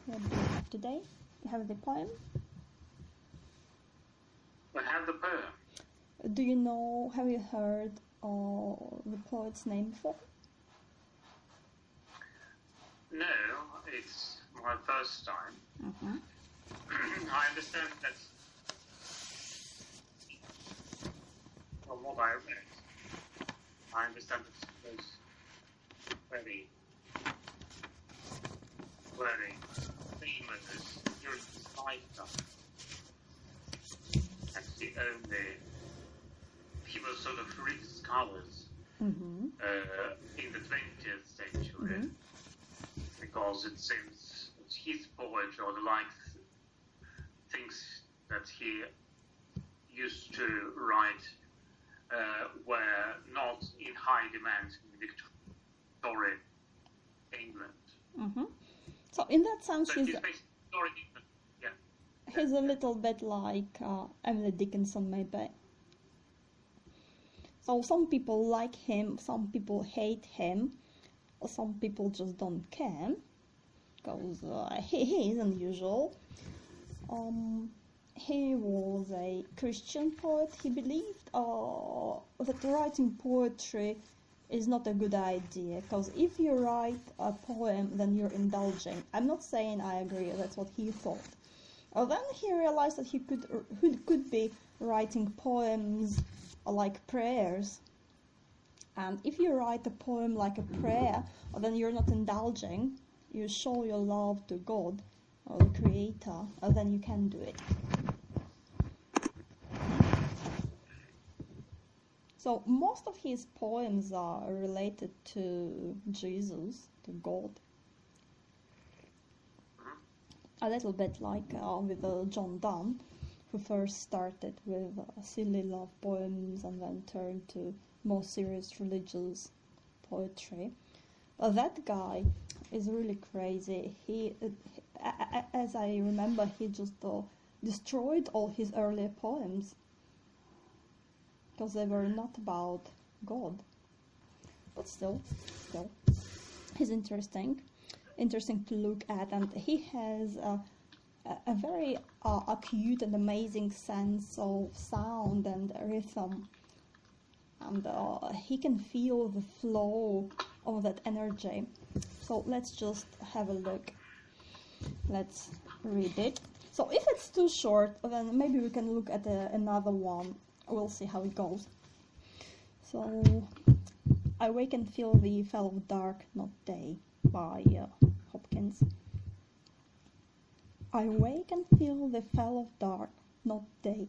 What do you have today? You have the poem? I have the poem. Do you know, have you heard the poet's name before? No, it's my first time. Mm-hmm. I understand that from what I read, I understand that it was very, very famous during his lifetime. And he was sort of rediscovered in the 20th century because it seems that his poetry or the like things that he used to write were not in high demand in Victorian England. So in that sense, So he's basically he's a little bit like Emily Dickinson, maybe. So some people like him, some people hate him, or some people just don't care, because he is unusual. He was a Christian poet. He believed that writing poetry is not a good idea, because if you write a poem, then you're indulging. I'm not saying I agree, that's what he thought. Then he realized that he could be writing poems like prayers. And if you write a poem like a prayer, then you're not indulging. You show your love to God, or the Creator, and then you can do it. So most of his poems are related to Jesus, to God. A little bit like with John Donne, who first started with silly love poems and then turned to more serious religious poetry. That guy is really crazy. He, as I remember, he just destroyed all his earlier poems because they were not about God. But still, he's interesting to look at, and he has a very acute and amazing sense of sound and rhythm, and he can feel the flow of that energy. So let's just have a look. Let's read it. So if it's too short, then maybe we can look at another one. We'll see how it goes. So, I wake and feel the fell of dark, not day, by Hopkins. I wake and feel the fell of dark, not day.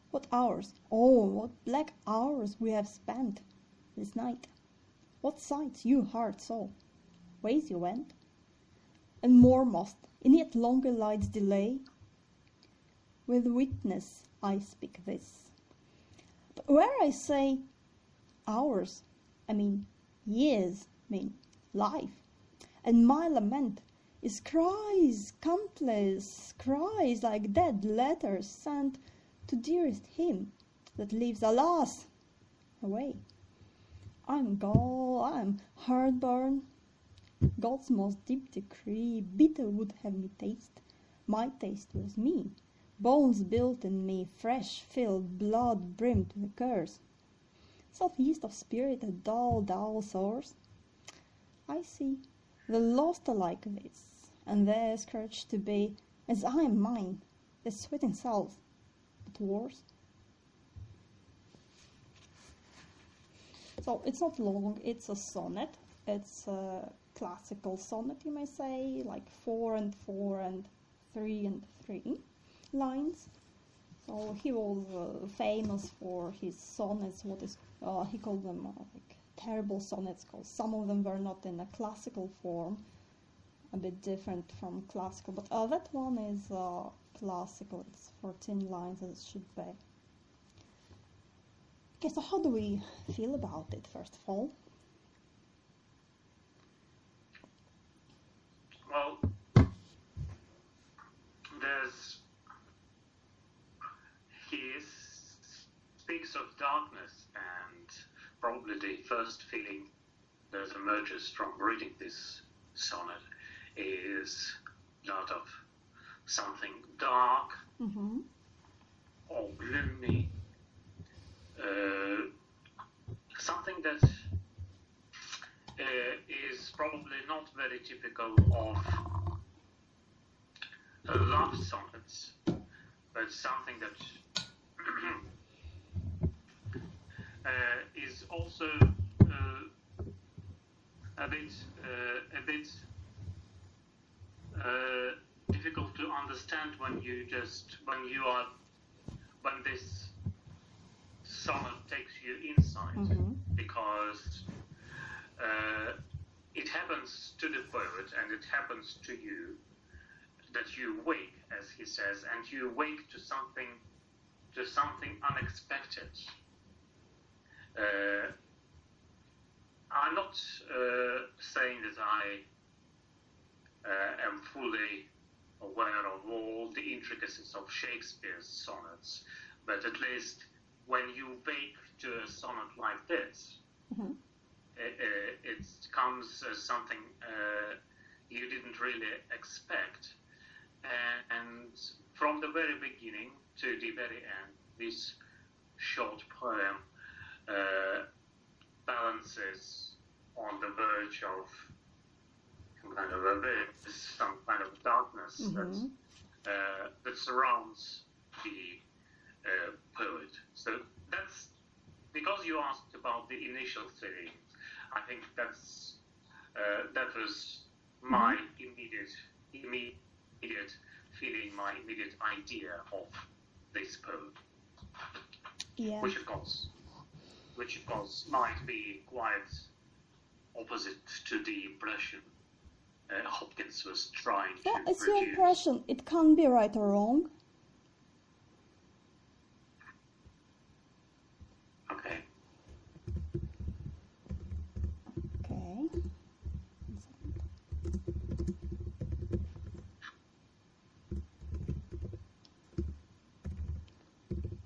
What hours, oh, what black hours we have spent this night. What sights you heart saw, ways you went, and more must, in yet longer light's delay. With witness I speak this. But where I say hours, I mean years, I mean life, and my lament is cries, countless cries like dead letters sent to dearest him that lives, alas, away. I'm gall, I'm heartburn, God's most deep decree, bitter would have me taste. My taste was me, bones built in me, fresh, filled, blood brimmed to the curse. Southeast of spirit, a dull sores. I see the lost are like this, and their scourge to be, as I am mine, the sweating selves, but worse. So it's not long, it's a sonnet. It's a classical sonnet, you may say, like 4 and 4 and 3 and 3 lines. So he was famous for his sonnets, he called them like terrible sonnets, because some of them were not in a classical form, a bit different from classical, but that one is classical. It's 14 lines as it should be. Okay, so how do we feel about it, first of all? Well, he speaks of darkness, and probably the first feeling that emerges from reading this sonnet is out of something dark or gloomy, something that is probably not very typical of love sonnets, but something that is also a bit difficult to understand when this sonnet takes you inside, because it happens to the poet and it happens to you that you wake, as he says, and you wake to something unexpected. I'm not saying that I am fully aware of all the intricacies of Shakespeare's sonnets, but at least when you wake to a sonnet like this, it comes as something you didn't really expect. And from the very beginning to the very end, this short poem balances on the verge of some kind of abyss, some kind of darkness that surrounds the poet. So that's because you asked about the initial feeling. I think that was my immediate feeling, my immediate idea of this poem, which of course might be quite opposite to the impression Hopkins was trying to produce. It's your impression. It can't be right or wrong. Okay.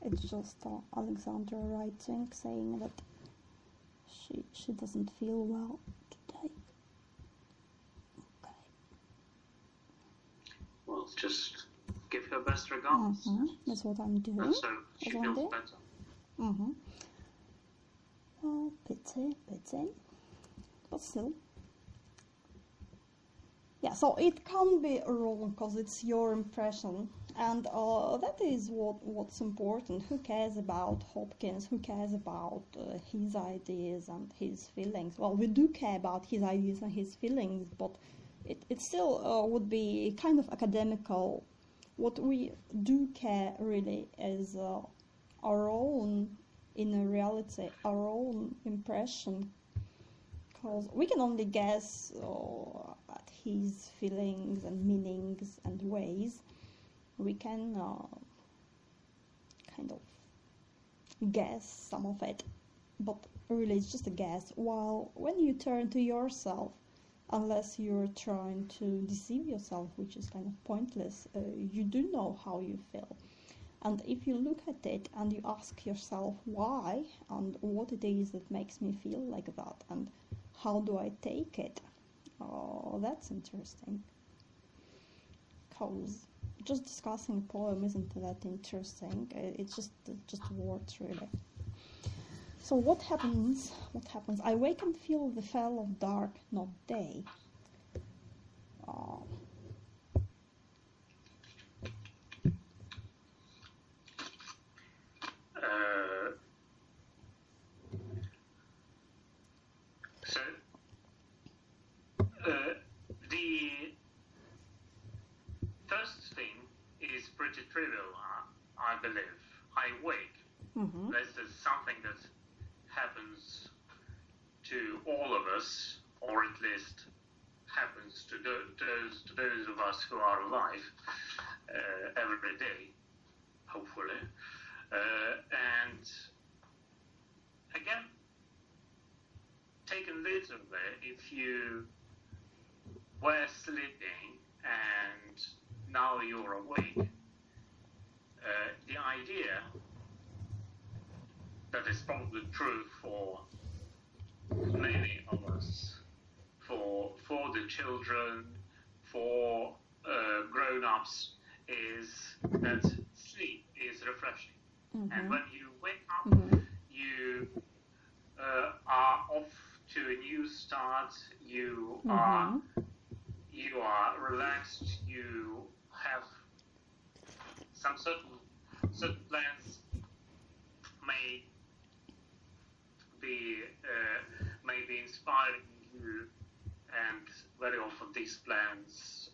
It's just Alexandra writing, saying that she doesn't feel well today. Okay. Well, just give her best regards. That's what I'm doing. And so she feels better. Oh, pity. But still. Yeah, so it can't be wrong because it's your impression. And that is what's important. Who cares about Hopkins? Who cares about his ideas and his feelings? Well, we do care about his ideas and his feelings, but it still would be kind of academical. What we do care really is our own inner reality, our own impression. Because we can only guess at his feelings and meanings and ways. We can kind of guess some of it, but really it's just a guess. While when you turn to yourself, unless you're trying to deceive yourself, which is kind of pointless, you do know how you feel. And if you look at it and you ask yourself why and what it is that makes me feel like that and how do I take it, that's interesting. Because just discussing a poem isn't that interesting. It's just words, really. So what happens? I wake and feel the fall of dark, not day. The first thing is pretty trivial, I believe. I wake. This is something that happens to all of us, or at least happens to those of us who are alive every day, hopefully. And again, taken literally, if you were sleeping and now you're awake, the idea that is probably true for many of us, for the children, for grown-ups is that sleep is refreshing. Mm-hmm. And when you wake up, Mm-hmm. you are off to a new start. You Mm-hmm. are relaxed. You have some certain plans may be inspiring you, and very often these plans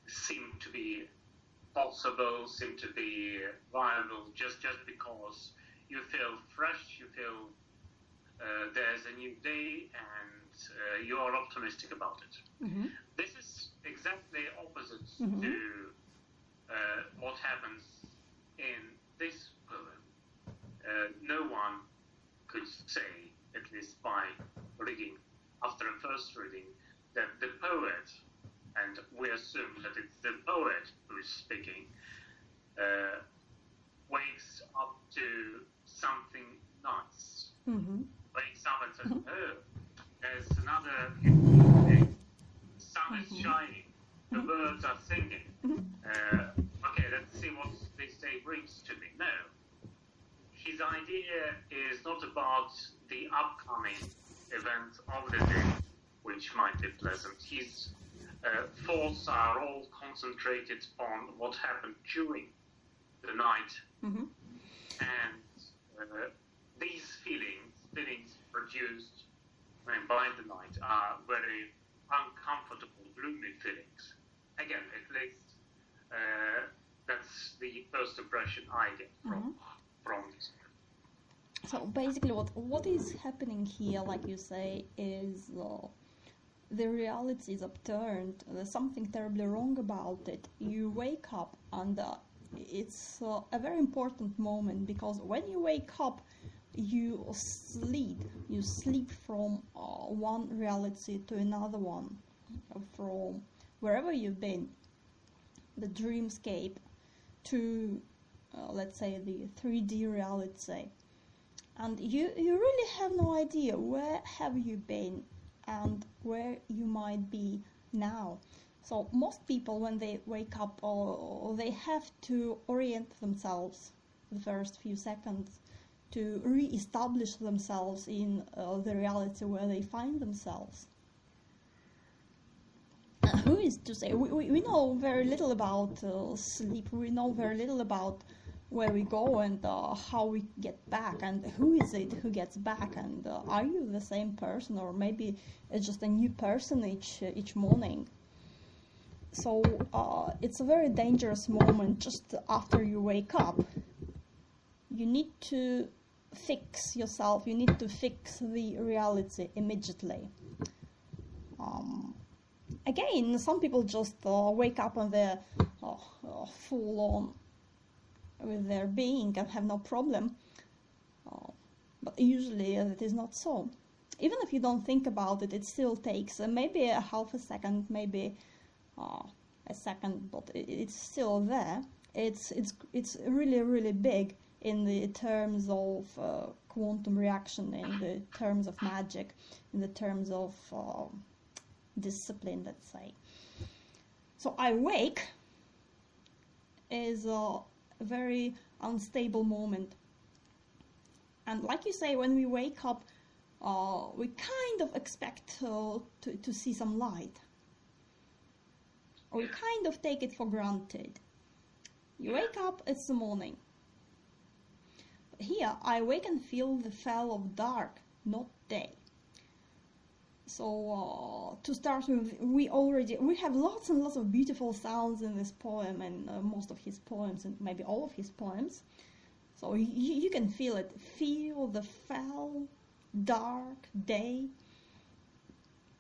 seem to be possible, seem to be viable, just because you feel fresh, you feel there's a new day, and you are optimistic about it. Mm-hmm. This is exactly opposite Mm-hmm. to what happens in this poem. No one could say, at least by reading, after a first reading, that the poet, and we assume that it's the poet who is speaking, wakes up to something nice. Mm-hmm. Wakes up and says, Mm-hmm. oh, there's another beautiful day. The sun is Mm-hmm. shining. The birds are singing. Okay, let's see what this day brings to me. No. His idea is not about the upcoming events of the day, which might be pleasant. His thoughts are all concentrated on what happened during the night. Mm-hmm. And these feelings produced by the night, are very uncomfortable, gloomy feelings. Again, at least that's the first impression I get from this. So basically, what is happening here, like you say, is the reality is upturned. There's something terribly wrong about it. You wake up, and it's a very important moment, because when you wake up, you sleep from one reality to another one, from wherever you've been, the dreamscape, to let's say the 3D reality, and you really have no idea where have you been and where you might be now. So most people, when they wake up, they have to orient themselves the first few seconds to re-establish themselves in the reality where they find themselves. Who is to say? We know very little about sleep. We know very little about where we go and how we get back, and who is it who gets back, and are you the same person, or maybe it's just a new person each morning. So it's a very dangerous moment just after you wake up. You need to fix yourself, you need to fix the reality immediately. Again, some people just wake up and they're full on with their being and have no problem. But usually it is not so. Even if you don't think about it, it still takes maybe a half a second, maybe a second, but it's still there. It's really, really big in the terms of quantum reaction, in the terms of magic, in the terms of discipline, let's say. So I wake is a very unstable moment. And like you say, when we wake up, we kind of expect to see some light. Or we kind of take it for granted. You wake up, it's the morning. But here, I wake and feel the fall of dark, not day. So to start with, we have lots and lots of beautiful sounds in this poem, and most of his poems, and maybe all of his poems. So you can feel it. Feel the fell, dark day.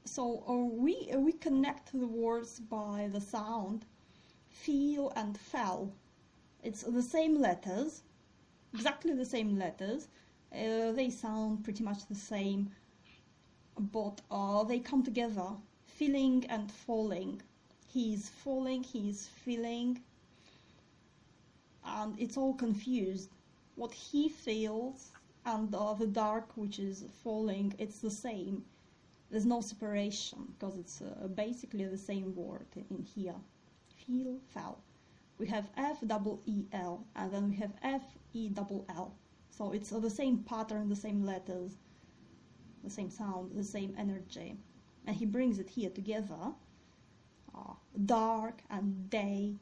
So we connect the words by the sound. Feel and fell. It's the same letters, exactly the same letters. They sound pretty much the same, but they come together. Feeling and falling. He's falling, he's feeling, and it's all confused. What he feels and the dark which is falling, it's the same. there's no separation, because it's basically the same word in here. Feel, fell. We have F-double-E-L, and then we have F-E-double-L. So it's the same pattern, the same letters, the same sound, the same energy. And he brings it here together. Dark and day.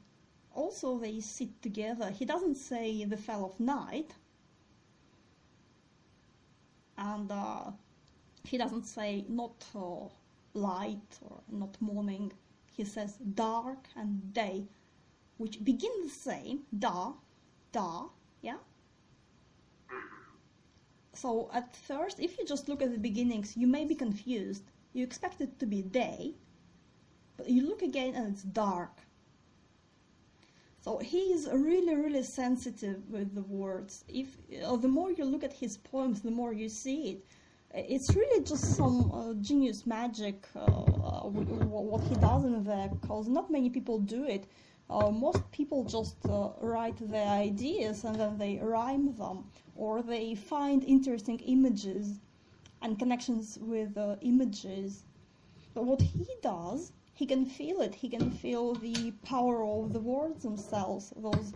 Also they sit together. He doesn't say the fell of night. And he doesn't say not light or not morning. He says dark and day, which begin the same, da, yeah? So at first, if you just look at the beginnings, you may be confused. You expect it to be day, but you look again and it's dark. So he is really, really sensitive with the words. The more you look at his poems, the more you see it. It's really just some genius magic, what he does in there, because not many people do it. Most people just write their ideas and then they rhyme them, or they find interesting images and connections with images. But what he does, he can feel it. He can feel the power of the words themselves, those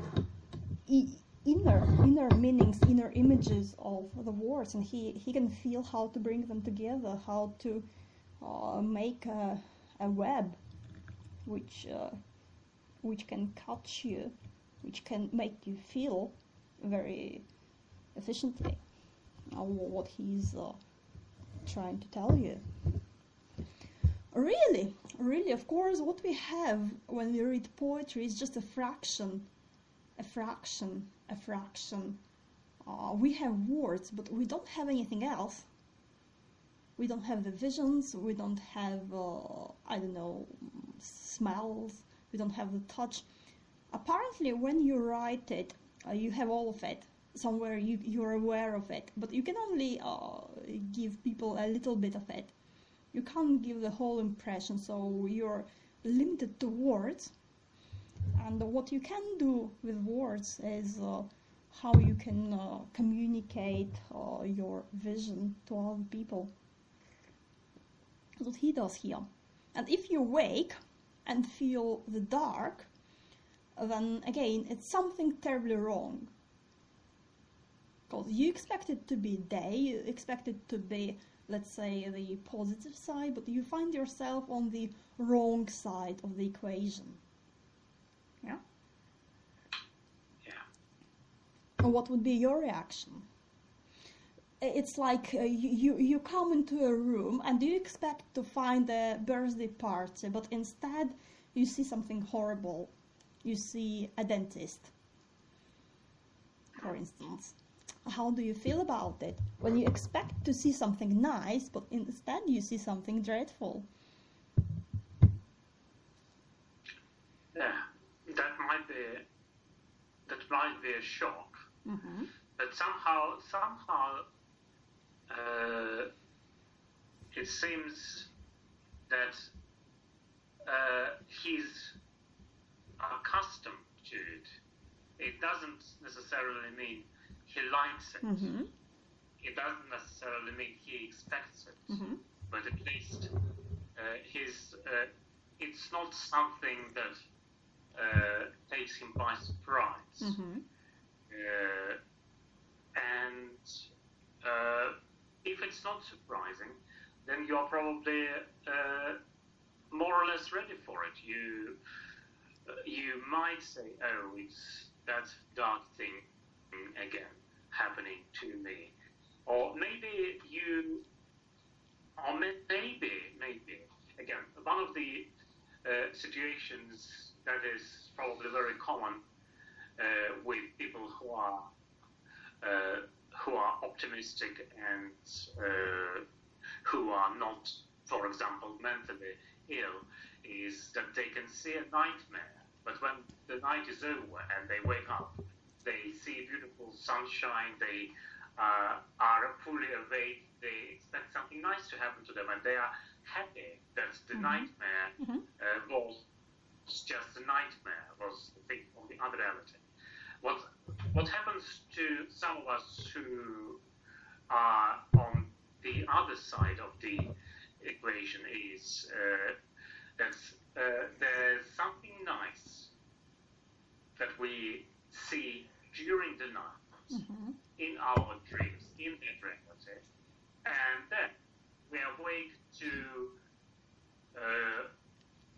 inner meanings, inner images of the words, and he can feel how to bring them together, how to make a web which can catch you, which can make you feel very efficiently what he's trying to tell you. Really, of course, what we have when we read poetry is just a fraction. We have words, but we don't have anything else. We don't have the visions, we don't have, smells, we don't have the touch. Apparently, when you write it, you have all of it. Somewhere you're aware of it, but you can only give people a little bit of it. You can't give the whole impression, so you're limited to words. And what you can do with words is how you can communicate your vision to other people. That's what he does here. And if you wake and feel the dark, then again, it's something terribly wrong. Because you expect it to be day, you expect it to be, let's say, the positive side, but you find yourself on the wrong side of the equation. Yeah? Yeah. What would be your reaction? It's like you come into a room and you expect to find a birthday party, but instead you see something horrible. You see a dentist, for instance. How do you feel about it? When you expect to see something nice, but instead you see something dreadful. Yeah, that might be a shock. Mm-hmm. But somehow, it seems that he's accustomed to it. It doesn't necessarily mean he likes it. Mm-hmm. It doesn't necessarily mean he expects it. Mm-hmm. But at least it's not something that takes him by surprise. Mm-hmm. If it's not surprising, then you're probably more or less ready for it. You might say, "Oh, it's that dark thing again happening to me," or maybe again, one of the situations that is probably very common with people who are optimistic and who are not, for example, mentally ill, is that they can see a nightmare, but when the night is over and they wake up, they see beautiful sunshine, they are fully awake, they expect something nice to happen to them, and they are happy that the mm-hmm. nightmare was just a nightmare, was the thing of the other reality. What happens to some of us who are on the other side of the equation is that there's something nice that we see during the night in our dreams, in that reality, and then we awake to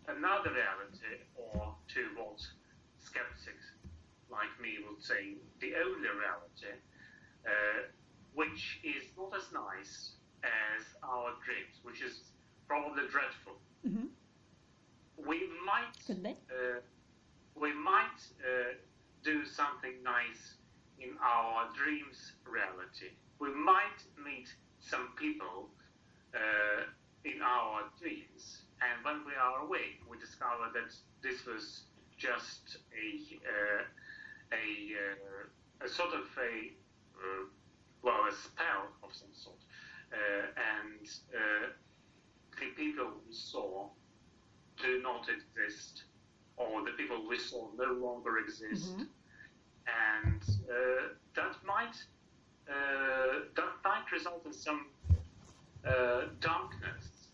another reality, or to what skeptics like me would say, the only reality, which is not as nice as our dreams, which is probably dreadful. We might do something nice in our dreams reality. We might meet some people in our dreams, and when we are awake, we discover that this was just a sort of a spell of some sort, and the people we saw do not exist, or the people we saw no longer exist, and that might result in some darkness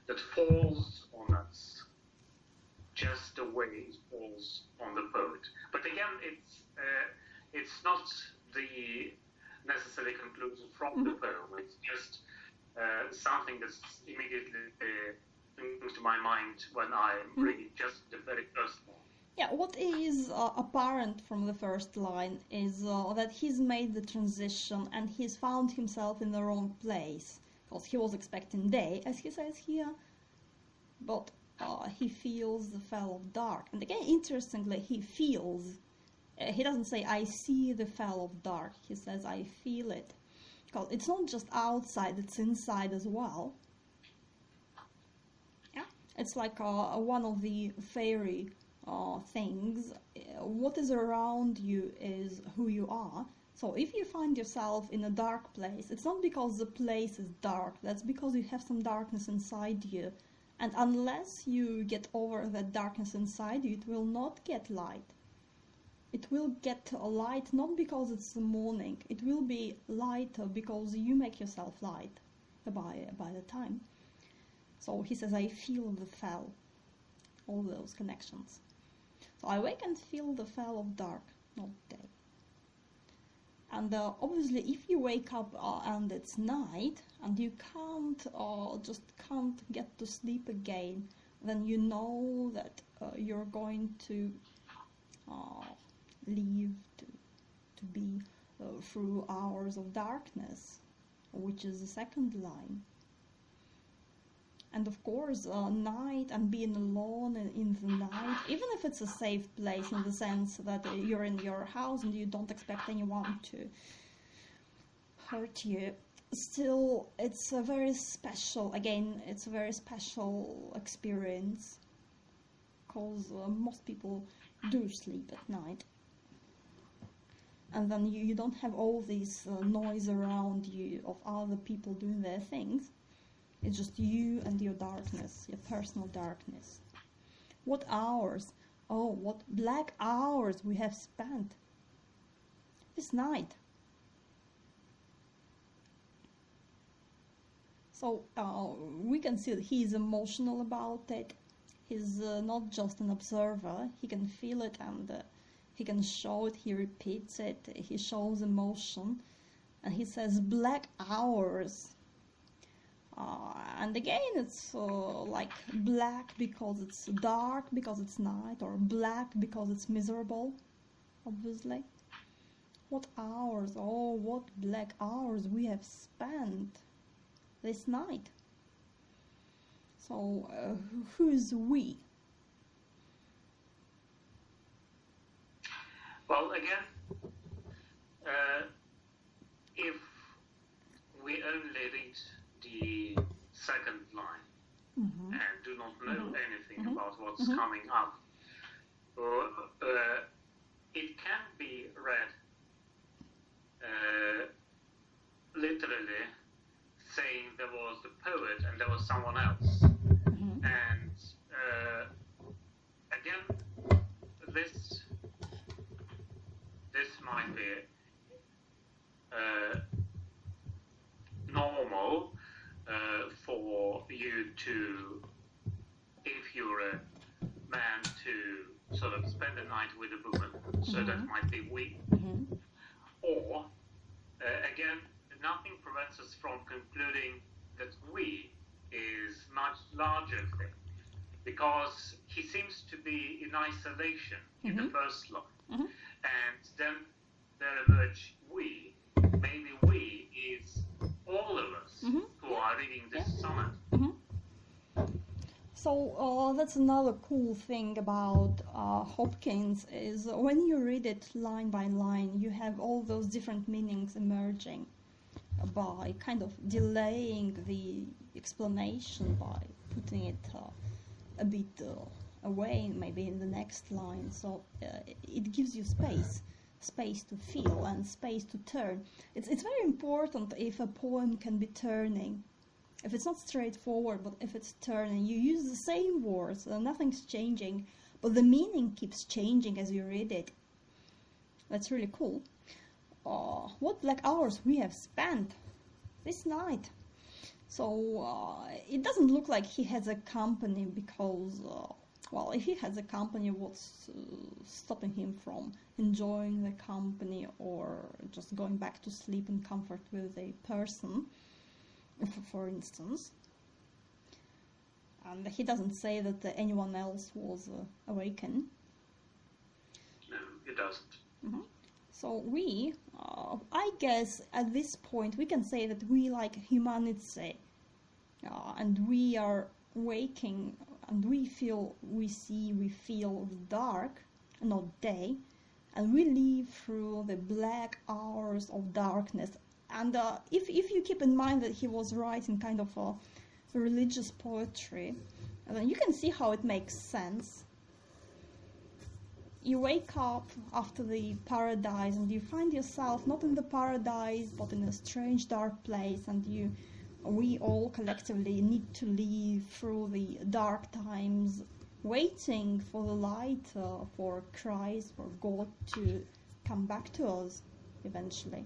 that falls on us, just the way it falls on the poet. But again, it's not the necessary conclusion from the poem. It's just something that's immediately comes to my mind when I'm reading just the very first one. Yeah, what is apparent from the first line is that he's made the transition and he's found himself in the wrong place, because he was expecting day, as he says here, but he feels the fell of dark. And again, interestingly, he feels. He doesn't say, I see the fell of dark. He says, I feel it. Because it's not just outside, it's inside as well. Yeah, it's like one of the fairy things. What is around you is who you are. So if you find yourself in a dark place, it's not because the place is dark. That's because you have some darkness inside you. And unless you get over that darkness inside you, it will not get light. It will get a light not because it's the morning. It will be lighter because you make yourself light by the time. So he says, I feel the fell. All those connections. So I wake and feel the fell of dark, not day. And obviously, if you wake up and it's night and you just can't get to sleep again, then you know that you're going to live to be through hours of darkness, which is the second line. And of course, night and being alone in the night, even if it's a safe place in the sense that you're in your house and you don't expect anyone to hurt you, still it's a very special experience, because most people do sleep at night. And then you don't have all this noise around you of other people doing their things. It's just you and your darkness, your personal darkness. What hours, what black hours we have spent this night. So we can see that he's emotional about it. He's not just an observer. He can feel it and he can show it, he repeats it, he shows emotion. And he says black hours. And again, it's like black because it's dark, because it's night, or black because it's miserable, obviously. What hours, what black hours we have spent this night. So, who's we? Well, again, if we only read the second line and do not know anything about what's coming up, it can be read literally saying there was the poet and there was someone else. And again, this might be normal if you're a man to sort of spend the night with a woman, so that might be we. Or, again, nothing prevents us from concluding that we is much larger thing, because he seems to be in isolation in the first line. And then there emerge we. Maybe we is all of us who are reading this sonnet. So that's another cool thing about Hopkins, is when you read it line by line, you have all those different meanings emerging by kind of delaying the explanation, by putting it a bit away, maybe in the next line. So it gives you space to feel and space to turn. It's very important if a poem can be turning. If it's not straightforward, but if it's turning, you use the same words, nothing's changing, but the meaning keeps changing as you read it. That's really cool. What black hours we have spent this night. So it doesn't look like he has a company, because, well, if he has a company, what's stopping him from enjoying the company or just going back to sleep in comfort with a person, for instance? And he doesn't say that anyone else was awakened. No, he doesn't. So we, I guess at this point we can say that we, like humanity, and we are waking, and we feel, we see, we feel the dark, not day, and we live through the black hours of darkness. And if you keep in mind that he was writing kind of a religious poetry, then you can see how it makes sense. You wake up after the paradise and you find yourself not in the paradise but in a strange dark place, and we all collectively need to live through the dark times, waiting for the light, for Christ, for God to come back to us eventually.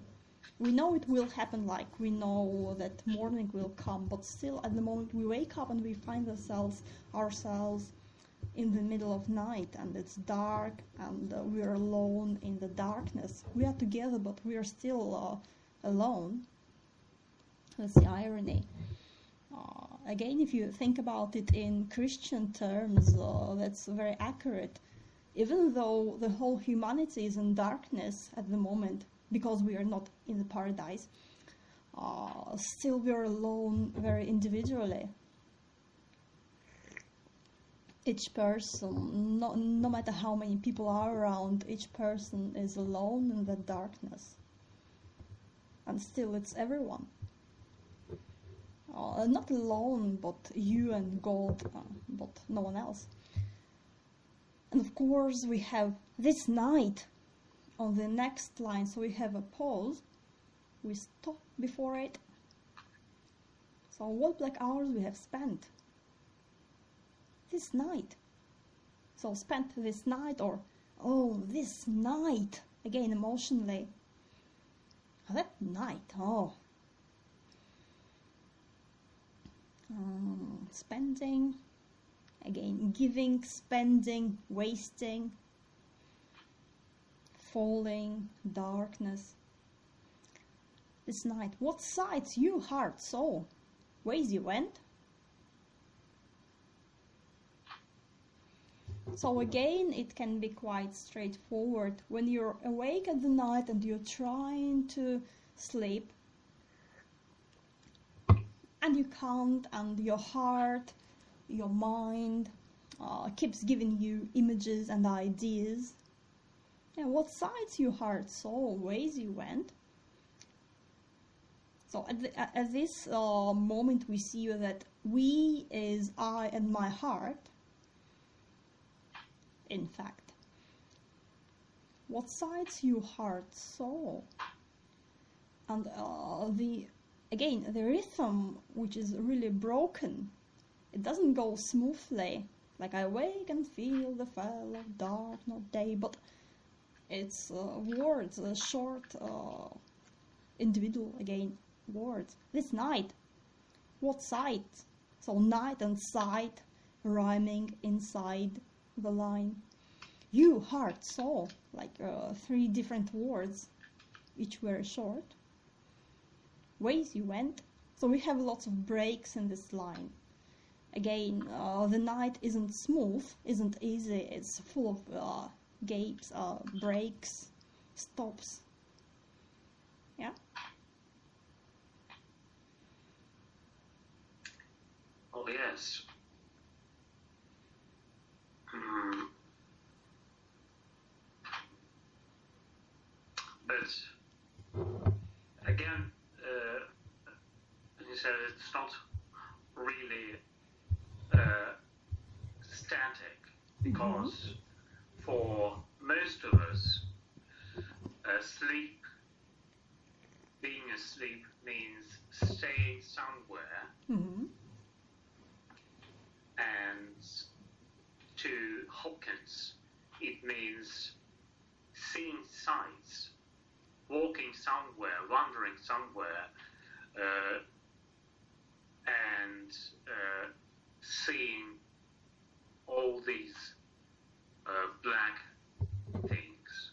We know it will happen, like we know that morning will come, but still at the moment we wake up and we find ourselves in the middle of night, and it's dark, and we're alone in the darkness. We are together, but we are still alone. That's the irony. Again, if you think about it in Christian terms, that's very accurate. Even though the whole humanity is in darkness at the moment, because we are not in the paradise, still we are alone very individually. Each person, no matter how many people are around, each person is alone in the darkness. And still it's everyone. Not alone, but you and God, but no one else. And of course we have this night on the next line, so we have a pause, we stop before it. So what black hours we have spent this night. So spent this night, or this night, again emotionally. That night, spending, again giving, spending, wasting, falling, darkness. This night, what sights you heart saw, ways you went. So again, it can be quite straightforward. When you're awake at the night and you're trying to sleep, and you can't, and your heart, your mind keeps giving you images and ideas. And what sights your heart saw, ways you went. So at this moment we see that we is I and my heart. In fact, what sights your heart saw. And the rhythm, which is really broken, it doesn't go smoothly, like I wake and feel the fall of dark, not day, but it's words, short, individual, again, words. This night, what sight? So night and sight rhyming inside the line. You heart saw, like 3 different words, each very short. Ways you went. So we have lots of breaks in this line. Again, the night isn't smooth, isn't easy, it's full of gapes, breaks, stops. Yeah? Oh, yes. But again, as you said, it's not really static, because for most of us, being asleep means staying somewhere, and to Hopkins it means seeing sights, walking somewhere, wandering somewhere, and seeing all these black things.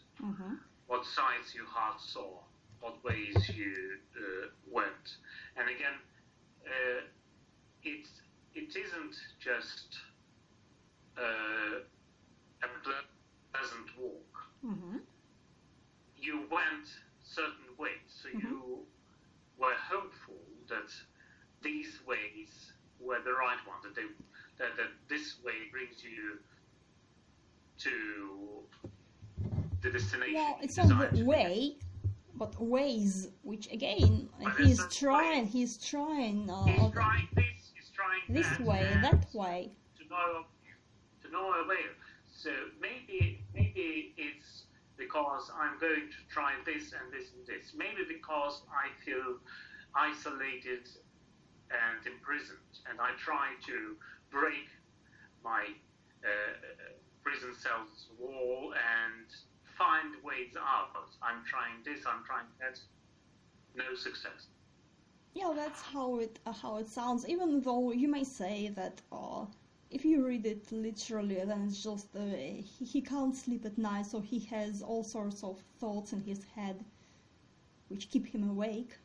What sights your heart saw, what ways you went. And again, it isn't just a pleasant walk. You went certain ways, so you were hopeful that these ways were the right ones, that this way brings you to the destination. Well, it's not the way, but ways, which again, he's trying this, this way, that way. To know a way. So maybe it's because I'm going to try this and this and this. Maybe because I feel isolated and imprisoned, and I try to break my prison cell's wall and find ways out. I'm trying this, I'm trying that. No success. Yeah, that's how it sounds. Even though you may say that if you read it literally, then it's just he can't sleep at night, so he has all sorts of thoughts in his head which keep him awake.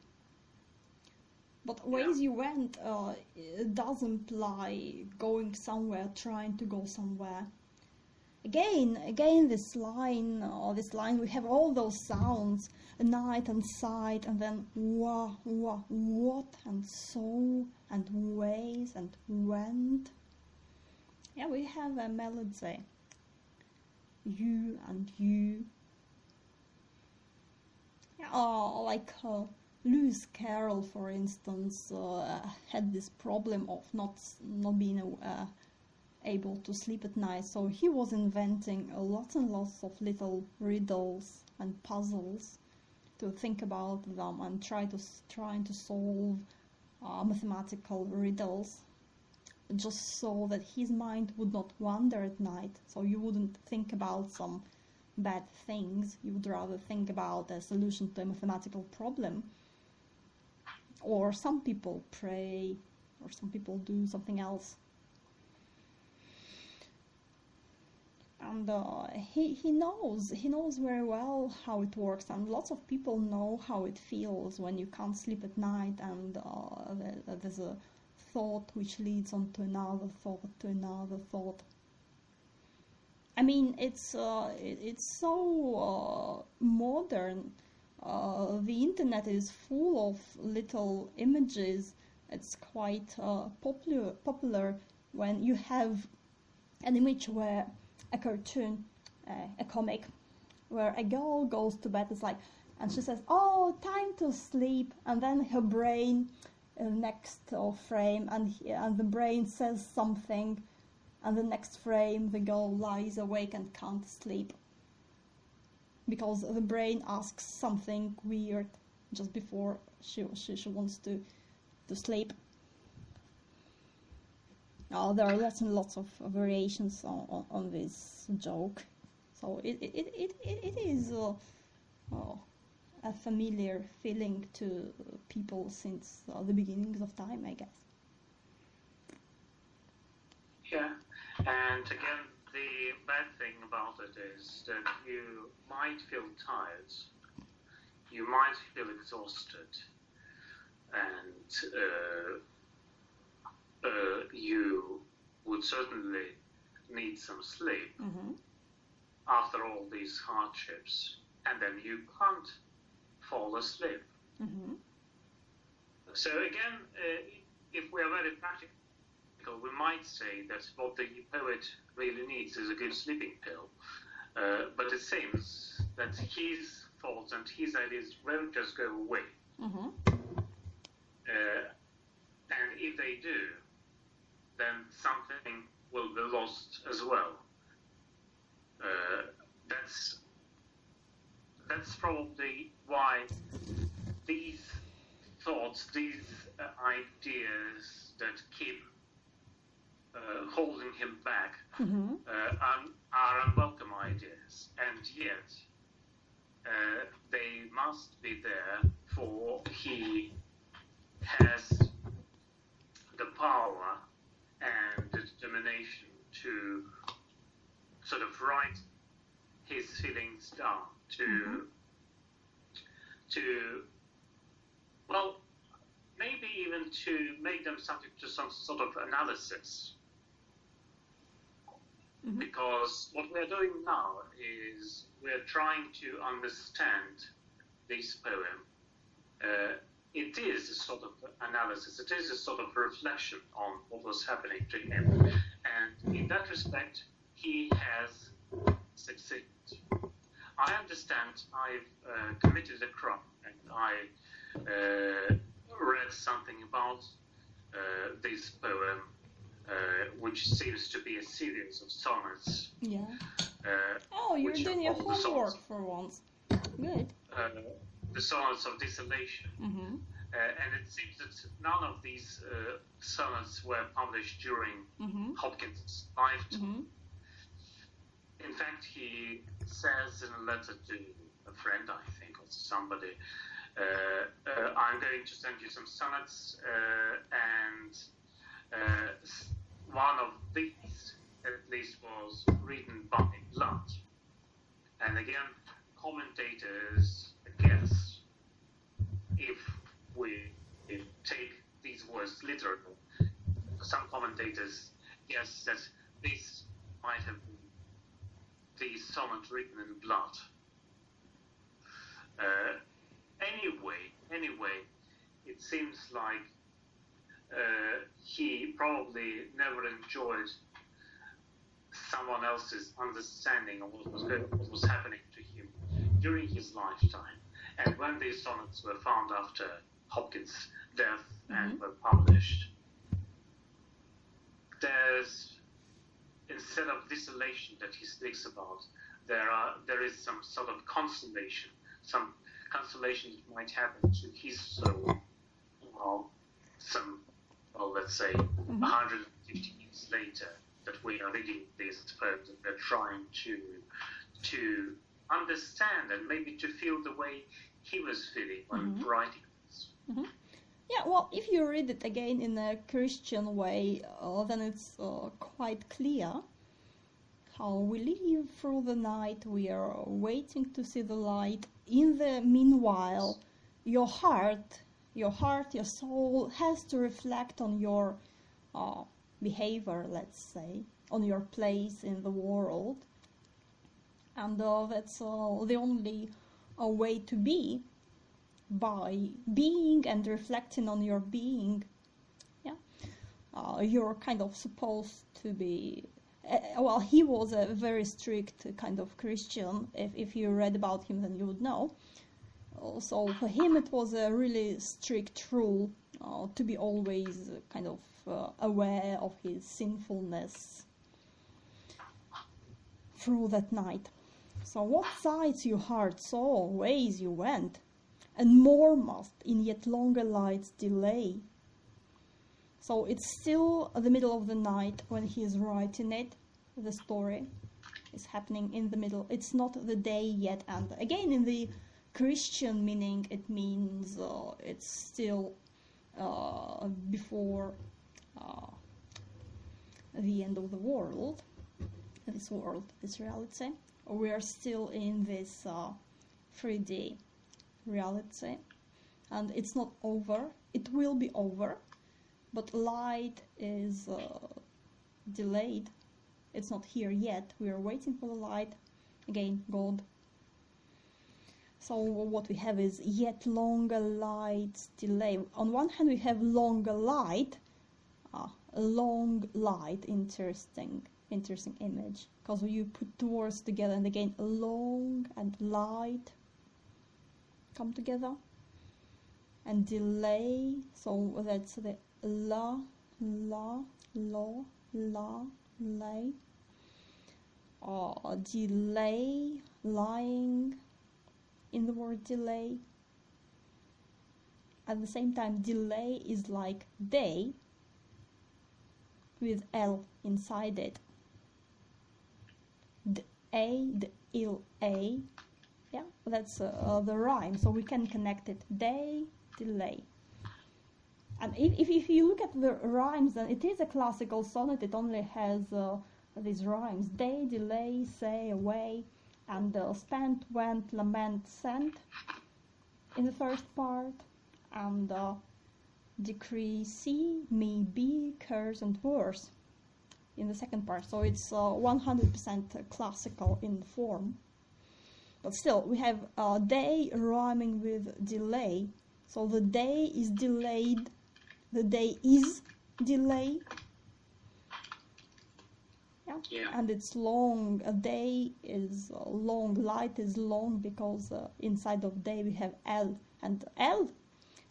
But ways you went it does imply going somewhere, trying to go somewhere. Again, this line, we have all those sounds, night and sight, and then wah, wah, what, and so, and ways, and went. Yeah, we have a melody. You and you. Yeah, like Lewis Carroll, for instance, had this problem of not being able to sleep at night, so he was inventing lots and lots of little riddles and puzzles to think about them and trying to solve mathematical riddles, just so that his mind would not wander at night, so you wouldn't think about some bad things, you would rather think about a solution to a mathematical problem. Or some people pray, or some people do something else. And he knows very well how it works, and lots of people know how it feels when you can't sleep at night, and there's a thought which leads on to another thought. I mean, it's so modern. The internet is full of little images. It's quite popular when you have an image where a cartoon, a comic, where a girl goes to bed, it's like, and she says, "Oh, time to sleep," and then her brain next frame, and the brain says something, and the next frame the girl lies awake and can't sleep because the brain asks something weird just before she wants to sleep. There are lots and lots of variations on this joke, so it is a familiar feeling to people since the beginnings of time, I guess. Yeah, and again, the bad thing about it is that you might feel tired, you might feel exhausted, and you would certainly need some sleep after all these hardships, and then you can't fall asleep. So again, if we are very practical, we might say that what the poet really needs is a good sleeping pill. But it seems that his thoughts and his ideas won't just go away. And if they do, then something will be lost as well. That's probably why these thoughts, these ideas that keep holding him back are unwelcome ideas, and yet they must be there, for he has the power and the determination to sort of write his feelings down, to well, maybe even to make them subject to some sort of analysis. Because what we're doing now is we're trying to understand this poem. It is a sort of analysis, it is a sort of reflection on what was happening to him. And in that respect, he has succeeded. I understand I've committed a crime, and I read something about this poem, which seems to be a series of sonnets. Yeah. You're doing your homework for once. Good. The sonnets of desolation. And it seems that none of these sonnets were published during Hopkins' lifetime. In fact, he says in a letter to a friend, I think, or somebody, I'm going to send you some sonnets, and one of these, at least, was written by blood. And again, commentators guess, if we take these words literally, some commentators guess that this might have been the sonnet written in blood. Anyway, it seems like he probably never enjoyed someone else's understanding of what was happening to him during his lifetime. And when these sonnets were found after Hopkins' death and were published, there's, instead of desolation that he speaks about, there is some sort of consolation, some consolation that might happen to his soul, let's say 150 years later, that we are reading these poems and we're trying to understand and maybe to feel the way he was feeling when writing this. Yeah, well, if you read it again in a Christian way, then it's quite clear how we live through the night. We are waiting to see the light. In the meanwhile, your heart, your soul has to reflect on your behavior, let's say, on your place in the world. And that's the only way to be, by being and reflecting on your being. You're kind of supposed to be... he was a very strict kind of Christian. If you read about him, then you would know. So for him it was a really strict rule to be always kind of aware of his sinfulness through that night. So what sights your heart saw, ways you went, and more must in yet longer lights delay. So it's still the middle of the night when he is writing it. The story is happening in the middle. It's not the day yet. And again, in the Christian meaning, it means it's still before the end of the world, this reality. We are still in this 3D reality, and it's not over. It will be over, but light is delayed. It's not here yet. We are waiting for the light. Again, God. So what we have is yet longer light delay. On one hand, we have longer light, long light, interesting image, because you put two words together, and again, long and light come together, and delay. So that's the la, lo, la, lay. Delay, lying in the word delay. At the same time, delay is like day with L inside it. D-il, A. Yeah, that's the rhyme, so we can connect it. Day, delay. And if you look at the rhymes, then it is a classical sonnet. It only has these rhymes: day, delay, say, away, and spent, went, lament, sent in the first part, and decree, see, me, be, curse, and verse in the second part. So it's 100% classical in form. But still, we have day rhyming with delay. So the day is delayed. The day is delay. Yeah. And it's long. A day is long. Light is long because inside of day we have L. And L,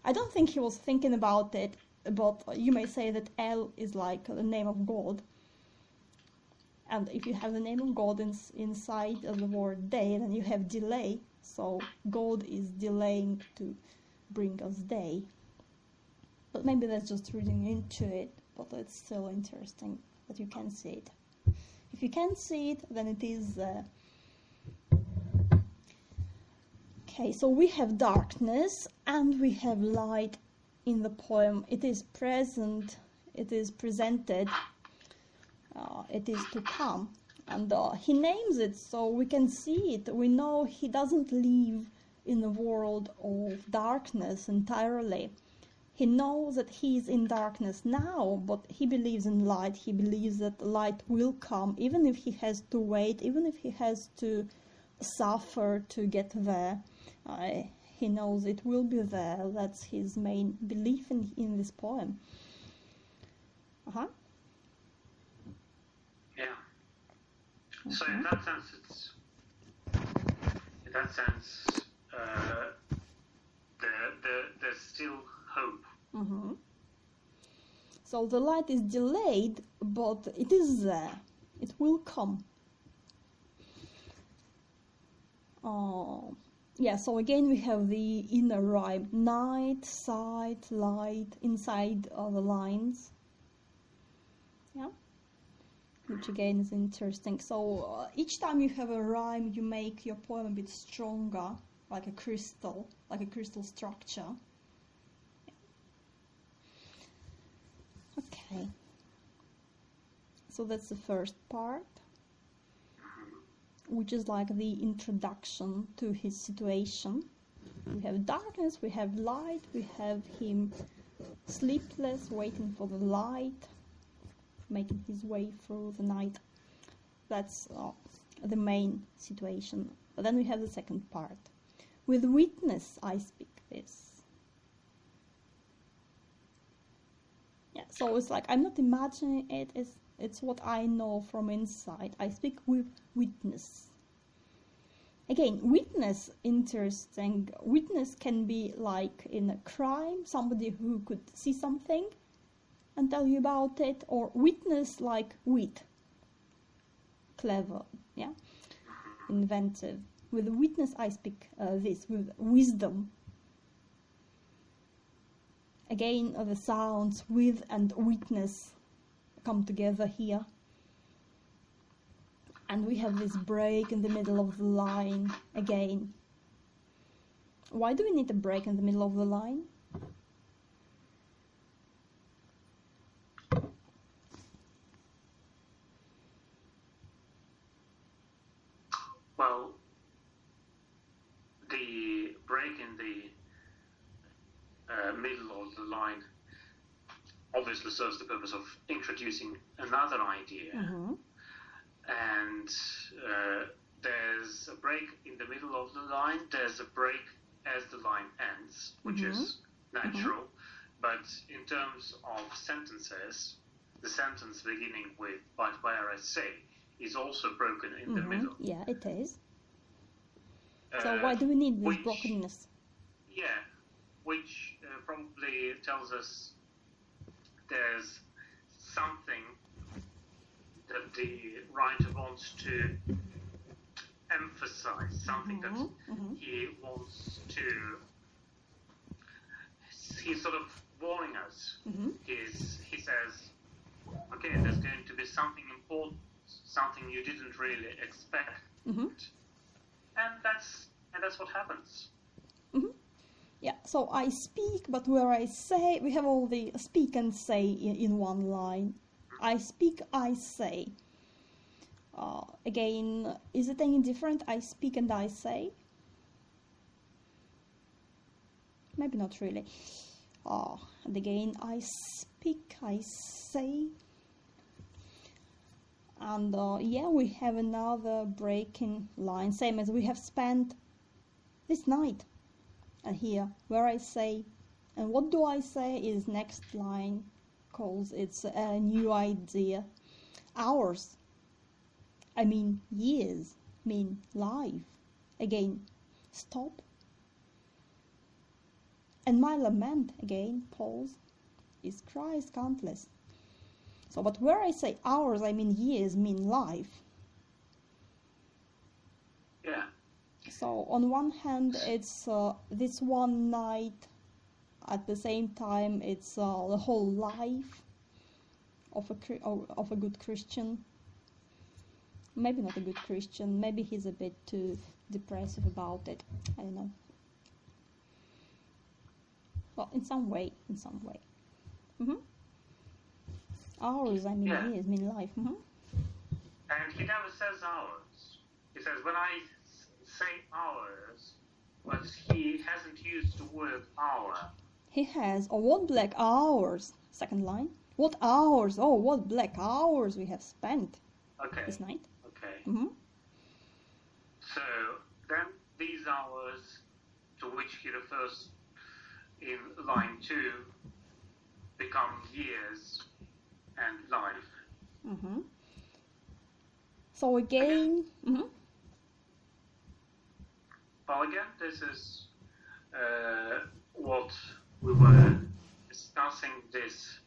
I don't think he was thinking about it, but you may say that L is like the name of God. And if you have the name of God inside of the word day, then you have delay. So God is delaying to bring us day. But maybe that's just reading into it, but it's still interesting that you can see it. If you can't see it, then it is... Okay, so we have darkness and we have light in the poem. It is present, it is presented, it is to come. And he names it so we can see it. We know he doesn't live in the world of darkness entirely. He knows that he is in darkness now, but he believes in light. He believes that light will come, even if he has to wait, even if he has to suffer to get there. He knows it will be there. That's his main belief in this poem. Yeah. So in that sense, there's still hope. Mm-hmm. So the light is delayed, but it is there. It will come. Yeah, so again we have the inner rhyme. Night, sight, light, inside the lines. Yeah? Which again is interesting. So each time you have a rhyme, you make your poem a bit stronger, like a crystal structure. Okay. So that's the first part, which is like the introduction to his situation. We have darkness, we have light, we have him sleepless, waiting for the light, making his way through the night. That's the main situation. But then we have the second part. With witness I speak this. Yeah, so it's like I'm not imagining it, it's what I know from inside. I speak with witness. Again, witness, interesting. Witness can be like in a crime, somebody who could see something and tell you about it, or witness like wit. Clever, yeah? Inventive. With witness I speak this, with wisdom. Again, the sounds with and witness come together here. And we have this break in the middle of the line again. Why do we need a break in the middle of the line? the break in the middle of the line obviously serves the purpose of introducing another idea. And there's a break in the middle of the line, there's a break as the line ends, which is natural. But in terms of sentences, the sentence beginning with "but where I say" is also broken in the middle. Yeah, it is. So why do we need this brokenness? Yeah, which probably tells us there's something that the writer wants to emphasize, something that he wants to... He's sort of warning us. He says, okay, there's going to be something important, something you didn't really expect. And that's what happens. Yeah, so I speak, but where I say, we have all the speak and say in one line. I speak, I say. Again, is it any different? I speak and I say? Maybe not really. And again, I speak, I say. And yeah, we have another breaking line, same as we have spent this night. And here, where I say, and what do I say is next line, calls it's a new idea. Hours, I mean years, mean life. Again, stop. And my lament, again, pause, is Christ countless. So, but where I say hours, I mean years, mean life. Yeah. So, on one hand, it's this one night. At the same time, it's the whole life of a good Christian. Maybe not a good Christian. Maybe he's a bit too depressive about it. I don't know. Well, in some way. Hours, I mean years, mean life. And he never says hours. He says, when I say hours, but he hasn't used the word hour. He has, what black hours, second line. What hours, what black hours we have spent this night. Okay. So, then these hours to which he refers in line 2 become years and life. So again... Well, again, this is what we were discussing, this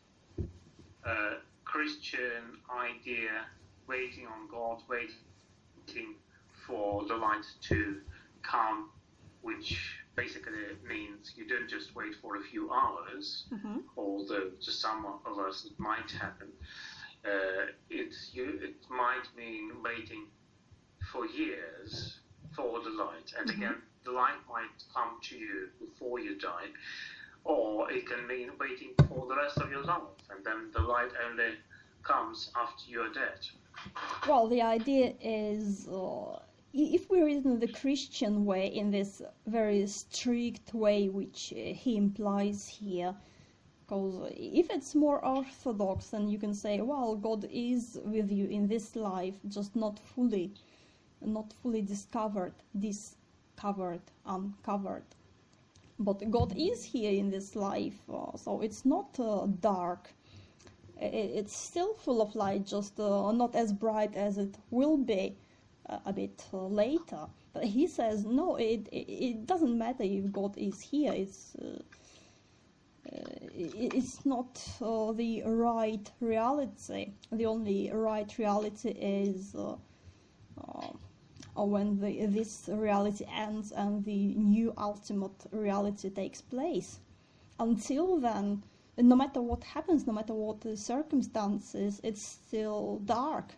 Christian idea, waiting on God, waiting for the light to come, which basically means you don't just wait for a few hours, although to some of us it might happen. It might mean waiting for years for the light. And again, the light might come to you before you die, or it can mean waiting for the rest of your life, and then the light only comes after you are dead. Well, the idea is, if we read in the Christian way, in this very strict way which he implies here, because if it's more orthodox, then you can say, well, God is with you in this life, just not fully uncovered. But God is here in this life, so it's not dark. It's still full of light, just not as bright as it will be a bit later. But he says, no, it doesn't matter if God is here. It's not the right reality. The only right reality is when this reality ends and the new ultimate reality takes place. Until then, no matter what happens, no matter what the circumstances, it's still dark.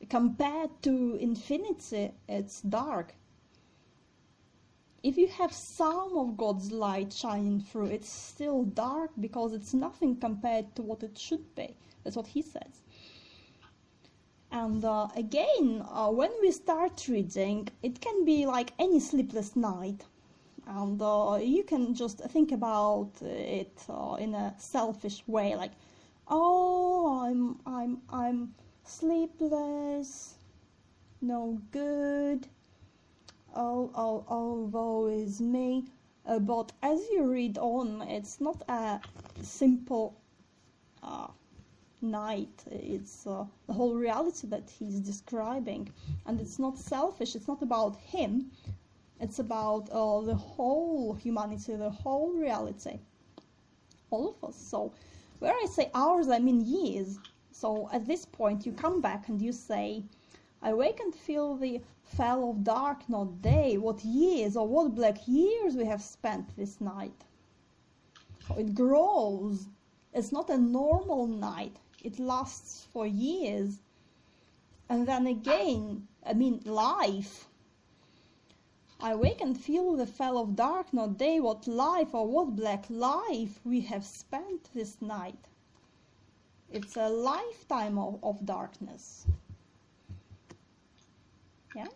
Compared to infinity, it's dark. If you have some of God's light shining through, it's still dark because it's nothing compared to what it should be. That's what he says. And again, when we start reading, it can be like any sleepless night. And you can just think about it in a selfish way, like, oh, I'm sleepless, no good, oh, woe is me. But as you read on, it's not a simple night. It's the whole reality that he's describing, and it's not selfish. It's not about him. It's about the whole humanity, the whole reality, all of us. So where I say hours, I mean years. So at this point you come back and you say, I wake and feel the fall of dark, not day. What years, or what black years we have spent this night. So it grows. It's not a normal night. It lasts for years. And then again, I mean life. I wake and feel the fall of dark, not day. What life, or what black life we have spent this night. It's a lifetime of darkness. Yeah?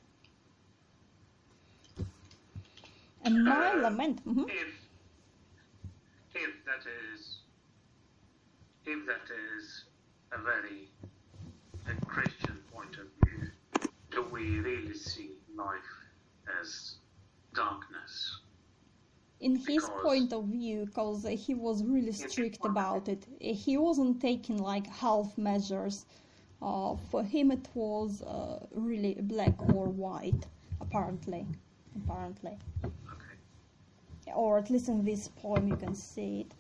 And my lament. If that is a very Christian point of view, do we really see life as darkness? In his point of view, because he was really strict about it. He wasn't taking like half measures. For him it was really black or white, apparently. Okay. Or at least in this poem you can see it.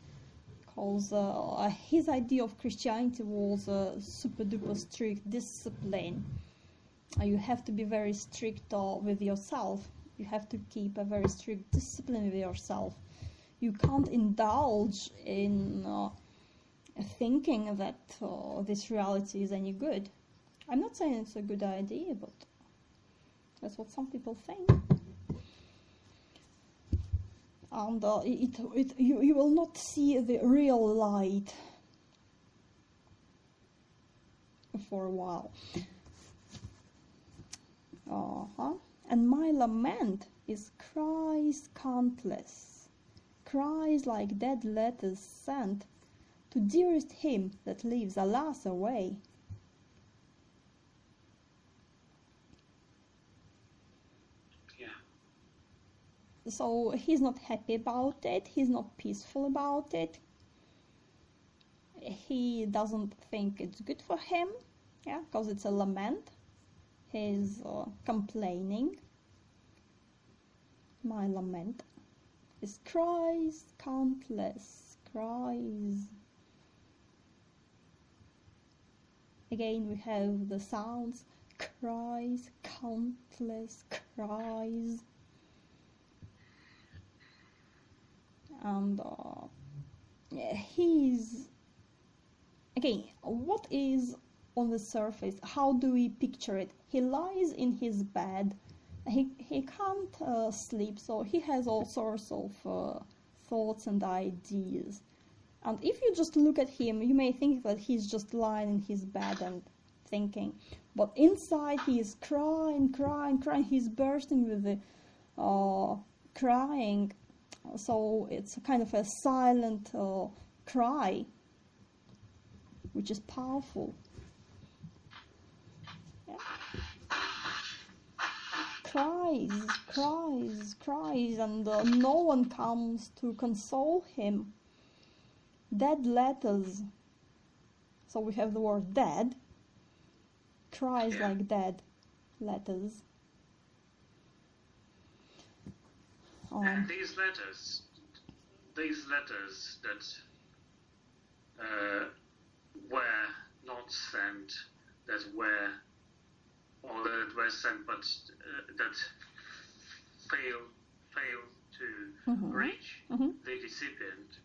Because his idea of Christianity was super duper strict discipline. You have to be very strict with yourself. You have to keep a very strict discipline with yourself. You can't indulge in thinking that this reality is any good. I'm not saying it's a good idea, but that's what some people think. And you will not see the real light for a while. And my lament is cries countless, cries like dead letters sent to dearest him that lives, alas, away. So he's not happy about it, he's not peaceful about it, he doesn't think it's good for him, yeah, because it's a lament. He's complaining. My lament is cries countless, cries. Again we have the sounds, cries, countless, cries. And he's, again, what is on the surface? How do we picture it? He lies in his bed. He can't sleep, so he has all sorts of thoughts and ideas. And if you just look at him, you may think that he's just lying in his bed and thinking. But inside he is crying. He's bursting with the crying. So it's a kind of a silent cry, which is powerful. Yeah. Cries, and no one comes to console him. Dead letters. So we have the word dead. Cries like dead letters. And these letters that were not sent, that were sent, but that failed to reach the recipient,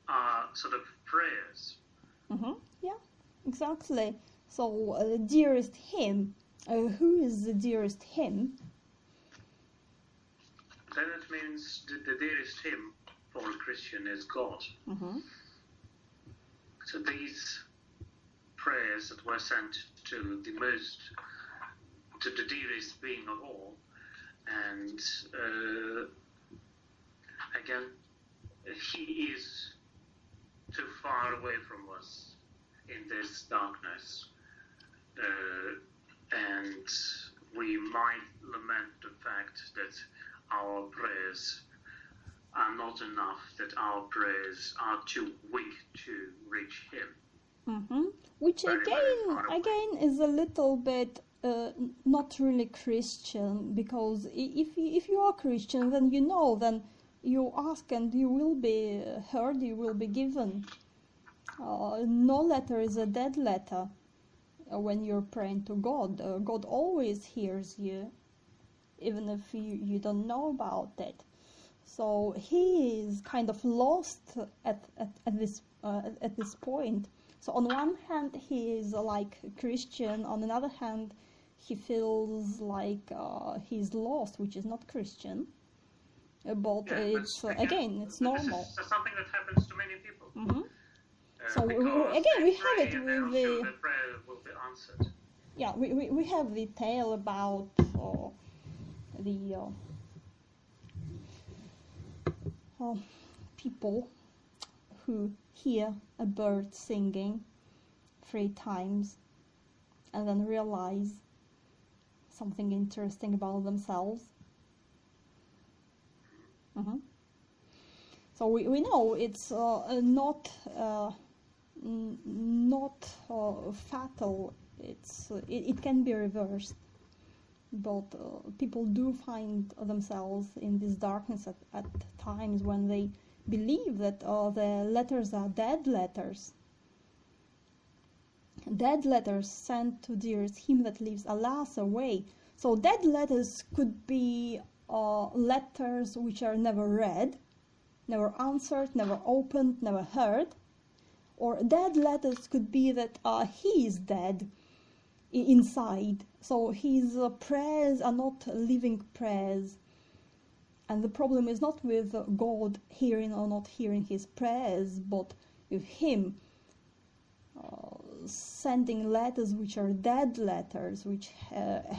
are sort of prayers. Yeah, exactly. So, dearest him, who is the dearest him? Then it means the dearest him for a Christian is God. So these prayers that were sent to the dearest being of all. And again, he is too far away from us in this darkness. And we might lament the fact that our prayers are not enough, that our prayers are too weak to reach him. Mm-hmm. Which again is a little bit not really Christian, because if you are Christian, then you ask and you will be heard, you will be given. No letter is a dead letter when you're praying to God. God always hears you, even if you don't know about it. So he is kind of lost at this point. So on one hand he is like a Christian, on another hand he feels like he's lost, which is not Christian. But it's again, it's normal. This is something that happens to many people. Mm-hmm. So we have it with the prayer will be answered. Yeah, we have the tale about the people who hear a bird singing 3 times and then realize something interesting about themselves. Mm-hmm. So we know it's not fatal. It can be reversed, but people do find themselves in this darkness at times when they believe that the letters are dead letters. Dead letters sent to dearest him that lives, alas, away. So dead letters could be letters which are never read, never answered, never opened, never heard. Or dead letters could be that he is dead inside. So his prayers are not living prayers. And the problem is not with God hearing or not hearing his prayers, but with him sending letters which are dead letters, which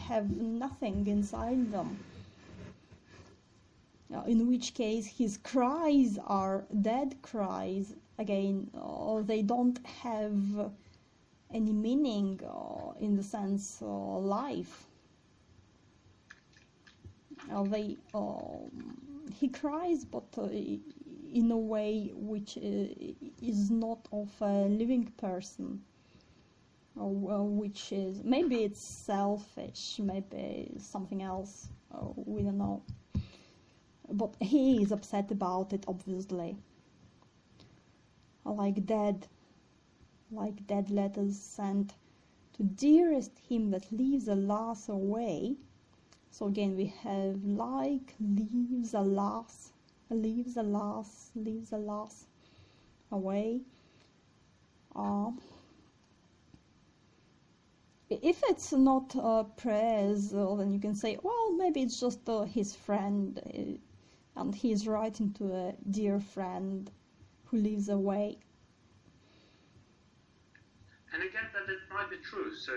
have nothing inside them. In which case his cries are dead cries. Again, they don't have any meaning in the sense life. He cries, but in a way which is not of a living person, which is, maybe it's selfish, maybe something else, we don't know. But he is upset about it, obviously. Like dead letters sent to dearest him that leaves, alas, away. So again we have like, leaves, alas, away. If it's not prayers, then you can say, well, maybe it's just his friend, and he's writing to a dear friend who lives away. And again, that it might be true. So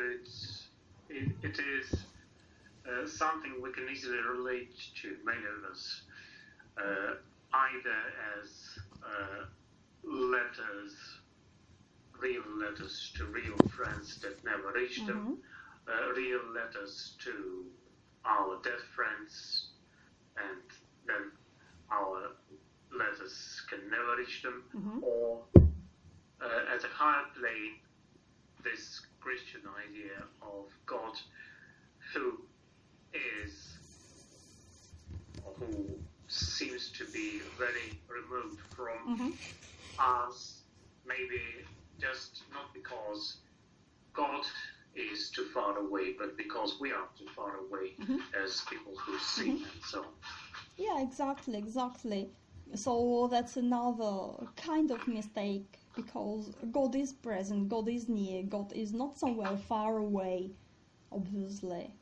it is something we can easily relate to, many of us, either as letters, real letters to real friends that never reached them, real letters to our dead friends, and then our letters can never reach them, or at a higher plane, this Christian idea of God who is, or who seems to be very removed from us, maybe just not because God is too far away, but because we are too far away as people who sin and so on. Yeah, exactly. So that's another kind of mistake, because God is present, God is near, God is not somewhere far away, obviously.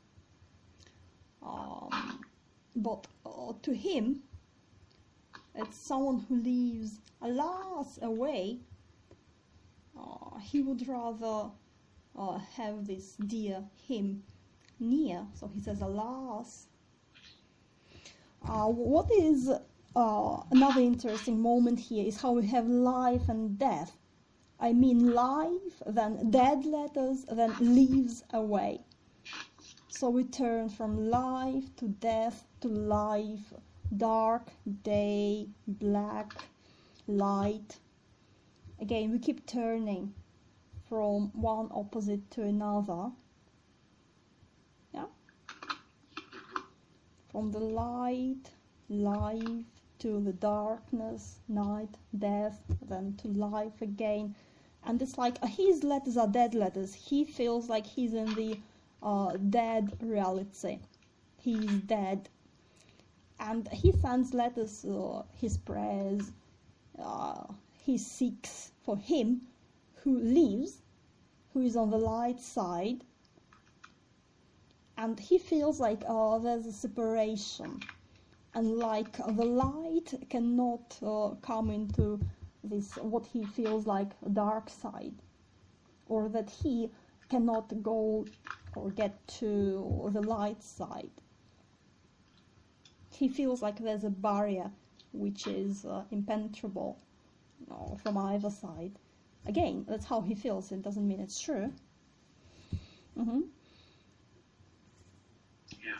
But to him, it's someone who lives, alas, away. He would rather have this dear him near. So he says, alas. What is another interesting moment here is how we have life and death. I mean life, then dead letters, then leaves away. So we turn from life to death to life, dark, day, black, light. Again, we keep turning from one opposite to another. Yeah? From the light, life, to the darkness, night, death, then to life again. And it's like his letters are dead letters. He feels like he's in the dead reality. He's dead. And he sends letters, his prayers, he seeks for him who lives, who is on the light side. And he feels like there's a separation. And like the light cannot come into this, what he feels like, a dark side. Or that he cannot go or get to the light side. He feels like there's a barrier which is impenetrable from either side. Again, that's how he feels. It doesn't mean it's true. Mm-hmm. Yeah.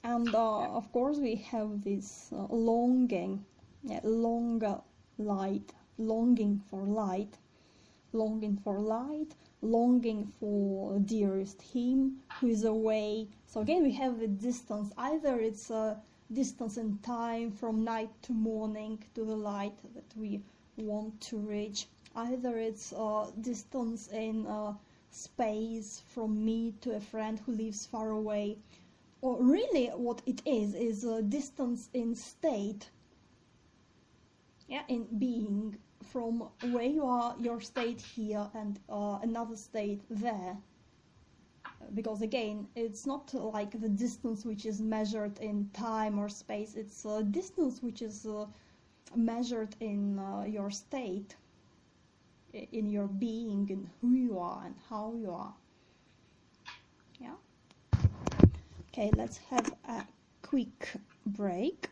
And of course we have this longing, longer light, longing for light, longing for light, longing for dearest him who is away. So again we have the distance. Either it's a distance in time from night to morning to the light that we want to reach. Either it's a distance in space from me to a friend who lives far away. Or really what it is a distance in state, in being, from where you are, your state here, and another state there. Because again, it's not like the distance which is measured in time or space, it's a distance which is measured in your state, in your being, in who you are and how you are. Yeah? Okay, let's have a quick break.